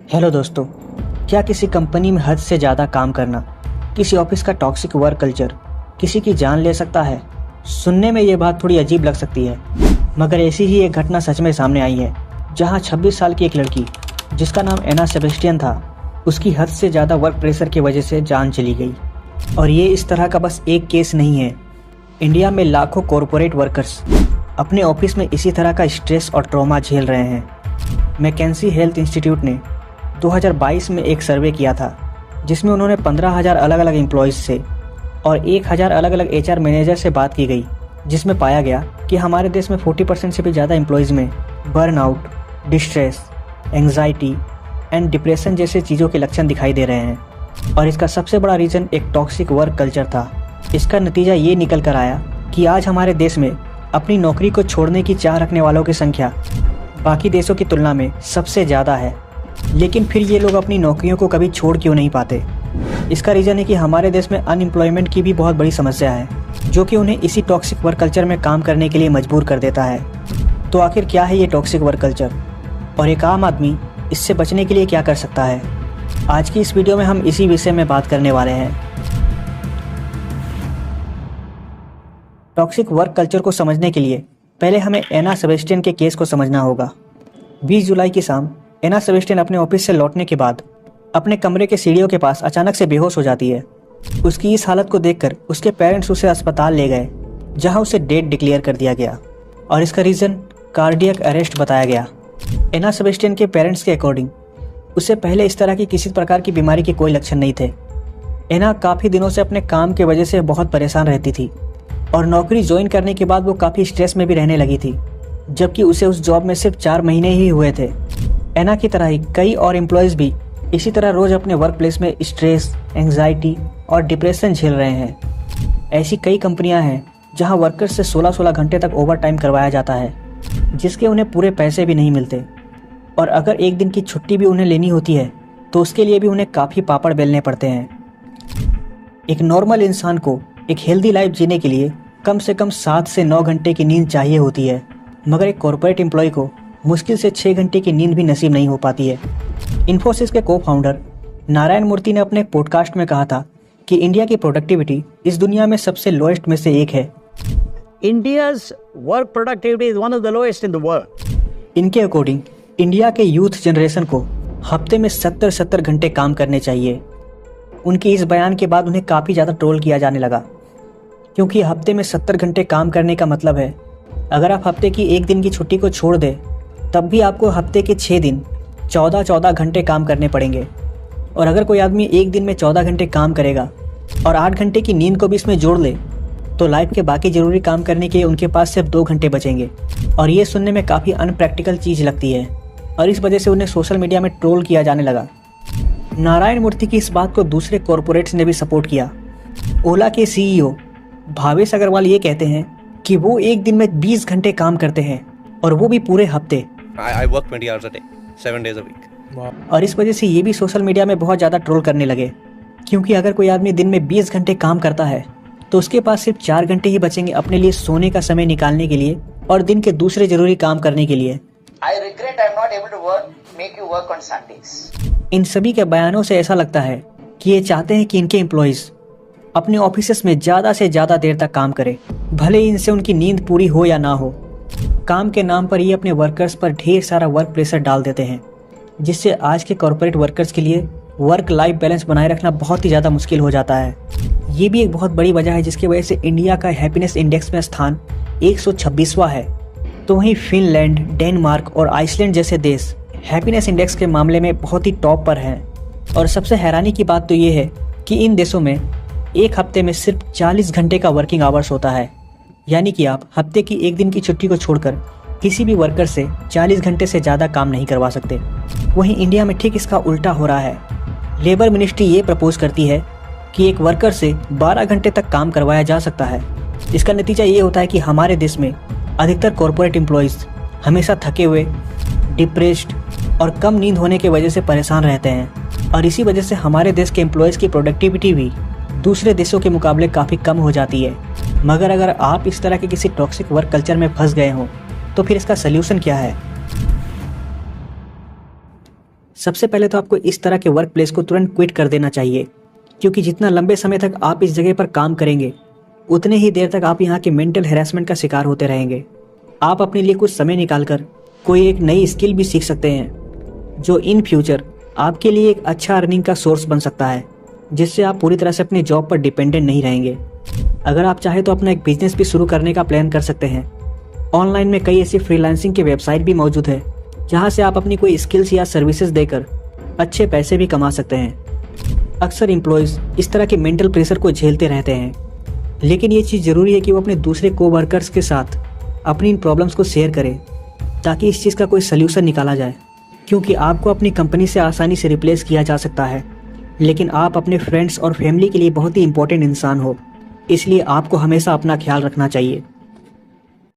Hello दोस्तों, क्या किसी कंपनी में हद से ज़्यादा काम करना, किसी ऑफिस का टॉक्सिक वर्क कल्चर किसी की जान ले सकता है? सुनने में ये बात थोड़ी अजीब लग सकती है, मगर ऐसी ही एक घटना सच में सामने आई है, जहां 26 साल की एक लड़की जिसका नाम एना सेबेस्टियन था, उसकी हद से ज़्यादा वर्क प्रेशर की वजह से जान चली गई। और ये इस तरह का बस एक केस नहीं है। इंडिया में लाखों कॉरपोरेट वर्कर्स अपने ऑफिस में इसी तरह का स्ट्रेस और ट्रॉमा झेल रहे हैं। मैकेंजी हेल्थ इंस्टीट्यूट ने 2022 में एक सर्वे किया था, जिसमें उन्होंने 15,000 अलग अलग एम्प्लॉयज़ से और 1,000 अलग अलग HR मैनेजर से बात की गई, जिसमें पाया गया कि हमारे देश में 40% से भी ज़्यादा एम्प्लॉयज़ में burnout, distress, anxiety and depression जैसे चीज़ों के लक्षण दिखाई दे रहे हैं। और इसका सबसे बड़ा रीज़न एक टॉक्सिक वर्क कल्चर था। इसका नतीजा ये निकल कर आया कि आज हमारे देश में अपनी नौकरी को छोड़ने की चाह रखने वालों की संख्या बाकी देशों की तुलना में सबसे ज़्यादा है। लेकिन फिर ये लोग अपनी नौकरियों को कभी छोड़ क्यों नहीं पाते? इसका रीज़न है कि हमारे देश में अनएम्प्लॉयमेंट की भी बहुत बड़ी समस्या है, जो कि उन्हें इसी टॉक्सिक वर्क कल्चर में काम करने के लिए मजबूर कर देता है। तो आखिर क्या है ये टॉक्सिक वर्क कल्चर, और एक आम आदमी इससे बचने के लिए क्या कर सकता है? आज की इस वीडियो में हम इसी विषय में बात करने वाले हैं। टॉक्सिक वर्क कल्चर को समझने के लिए पहले हमें एना सेबेस्टियन के केस को समझना होगा। 20 जुलाई की शाम एना सेबेस्टियन अपने ऑफिस से लौटने के बाद अपने कमरे के सीढ़ियों के पास अचानक से बेहोश हो जाती है। उसकी इस हालत को देखकर उसके पेरेंट्स उसे अस्पताल ले गए, जहां उसे डेड डिक्लेयर कर दिया गया और इसका रीज़न कार्डियक अरेस्ट बताया गया। एना सेबेस्टियन के पेरेंट्स के अकॉर्डिंग उसे पहले इस तरह की किसी प्रकार की बीमारी के कोई लक्षण नहीं थे। एना काफ़ी दिनों से अपने काम की वजह से बहुत परेशान रहती थी और नौकरी ज्वाइन करने के बाद वो काफ़ी स्ट्रेस में भी रहने लगी थी, जबकि उसे उस जॉब में सिर्फ 4 महीने ही हुए थे। एना की तरह ही कई और एम्प्लॉयज़ भी इसी तरह रोज़ अपने वर्क प्लेस में स्ट्रेस, एंग्जाइटी और डिप्रेशन झेल रहे हैं। ऐसी कई कंपनियां हैं जहां वर्कर्स से 16-16 घंटे तक ओवर टाइम करवाया जाता है, जिसके उन्हें पूरे पैसे भी नहीं मिलते। और अगर एक दिन की छुट्टी भी उन्हें लेनी होती है तो उसके लिए भी उन्हें काफ़ी पापड़ बेलने पड़ते हैं। एक नॉर्मल इंसान को एक हेल्दी लाइफ जीने के लिए कम से कम 7 से 9 घंटे की नींद चाहिए होती है, मगर एक कॉर्पोरेट एम्प्लॉय को मुश्किल से 6 घंटे की नींद भी नसीब नहीं हो पाती है। इन्फोसिस के को फाउंडर नारायण मूर्ति ने अपने पॉडकास्ट में कहा था कि इंडिया की प्रोडक्टिविटी इस दुनिया में सबसे लोएस्ट में से एक है। India's work productivity is one of the lowest in the world. इनके अकॉर्डिंग इंडिया के यूथ जनरेशन को हफ्ते में 70 घंटे काम करने चाहिए। उनके इस बयान के बाद उन्हें काफ़ी ज़्यादा ट्रोल किया जाने लगा, क्योंकि हफ्ते में 70 घंटे काम करने का मतलब है अगर आप हफ्ते की एक दिन की छुट्टी को छोड़ दें तब भी आपको हफ्ते के 6 दिन 14 घंटे काम करने पड़ेंगे। और अगर कोई आदमी एक दिन में 14 घंटे काम करेगा और 8 घंटे की नींद को भी इसमें जोड़ ले तो लाइफ के बाकी ज़रूरी काम करने के उनके पास सिर्फ 2 घंटे बचेंगे। और ये सुनने में काफ़ी अनप्रैक्टिकल चीज़ लगती है और इस वजह से उन्हें सोशल मीडिया में ट्रोल किया जाने लगा। नारायण मूर्ति की इस बात को दूसरे कॉरपोरेट्स ने भी सपोर्ट किया। ओला के CEO भावेश अग्रवाल ये कहते हैं कि वो एक दिन में 20 घंटे काम करते हैं और वो भी पूरे हफ्ते। I work 20 hours a day, 7 days a week. और इस वजह से ये भी सोशल मीडिया में बहुत ज़्यादा ट्रोल करने लगे, क्योंकि अगर कोई आदमी दिन में 20 घंटे काम करता है तो उसके पास सिर्फ 4 घंटे ही बचेंगे अपने लिए सोने का समय निकालने के लिए और दिन के दूसरे ज़रूरी काम करने के लिए। I regret I'm not able to make you work on Sundays. इन सभी के बयानों से ऐसा लगता है कि ये चाहते हैं कि इनके एम्प्लॉयज़ अपने ऑफिस में ज़्यादा से ज़्यादा देर तक काम करें, भले ही इनसे उनकी नींद पूरी हो या ना हो। काम के नाम पर ये अपने वर्कर्स पर ढेर सारा वर्क प्रेशर डाल देते हैं, जिससे आज के कॉर्पोरेट वर्कर्स के लिए वर्क लाइफ बैलेंस बनाए रखना बहुत ही ज़्यादा मुश्किल हो जाता है। ये भी एक बहुत बड़ी वजह है जिसकी वजह से इंडिया का हैप्पीनेस इंडेक्स में स्थान 126वां है। तो वहीं फिनलैंड, डेनमार्क और आइसलैंड जैसे देश हैप्पीनेस इंडेक्स के मामले में बहुत ही टॉप पर हैं। और सबसे हैरानी की बात तो ये है कि इन देशों में एक हफ्ते में सिर्फ 40 घंटे का वर्किंग आवर्स होता है, यानी कि आप हफ्ते की एक दिन की छुट्टी को छोड़कर किसी भी वर्कर से 40 घंटे से ज़्यादा काम नहीं करवा सकते। वहीं इंडिया में ठीक इसका उल्टा हो रहा है। लेबर मिनिस्ट्री ये प्रपोज करती है कि एक वर्कर से 12 घंटे तक काम करवाया जा सकता है। इसका नतीजा ये होता है कि हमारे देश में अधिकतर कॉरपोरेट एम्प्लॉयज़ हमेशा थके हुए, डिप्रेस्ड और कम नींद होने की वजह से परेशान रहते हैं। और इसी वजह से हमारे देश के एम्प्लॉयज़ की प्रोडक्टिविटी भी दूसरे देशों के मुकाबले काफ़ी कम हो जाती है। मगर अगर आप इस तरह के किसी टॉक्सिक वर्क कल्चर में फंस गए हों तो फिर इसका सल्यूशन क्या है? सबसे पहले तो आपको इस तरह के वर्क प्लेस को तुरंत क्विट कर देना चाहिए, क्योंकि जितना लंबे समय तक आप इस जगह पर काम करेंगे उतने ही देर तक आप यहाँ के मेंटल हैरेसमेंट का शिकार होते रहेंगे। आप अपने लिए कुछ समय निकालकर कोई एक नई स्किल भी सीख सकते हैं जो इन फ्यूचर आपके लिए एक अच्छा अर्निंग का सोर्स बन सकता है, जिससे आप पूरी तरह से अपनी जॉब पर डिपेंडेंट नहीं रहेंगे। अगर आप चाहें तो अपना एक बिजनेस भी शुरू करने का प्लान कर सकते हैं। ऑनलाइन में कई ऐसी फ्रीलांसिंग के वेबसाइट भी मौजूद है जहां से आप अपनी कोई स्किल्स या सर्विसेज देकर अच्छे पैसे भी कमा सकते हैं। अक्सर एम्प्लॉयज़ इस तरह के मेंटल प्रेशर को झेलते रहते हैं, लेकिन ये चीज़ ज़रूरी है कि वो अपने दूसरे कोवर्कर्स के साथ अपनी इन प्रॉब्लम्स को शेयर करें ताकि इस चीज़ का कोई सल्यूशन निकाला जाए। क्योंकि आपको अपनी कंपनी से आसानी से रिप्लेस किया जा सकता है, लेकिन आप अपने फ्रेंड्स और फैमिली के लिए बहुत ही इंपॉर्टेंट इंसान हो, इसलिए आपको हमेशा अपना ख्याल रखना चाहिए।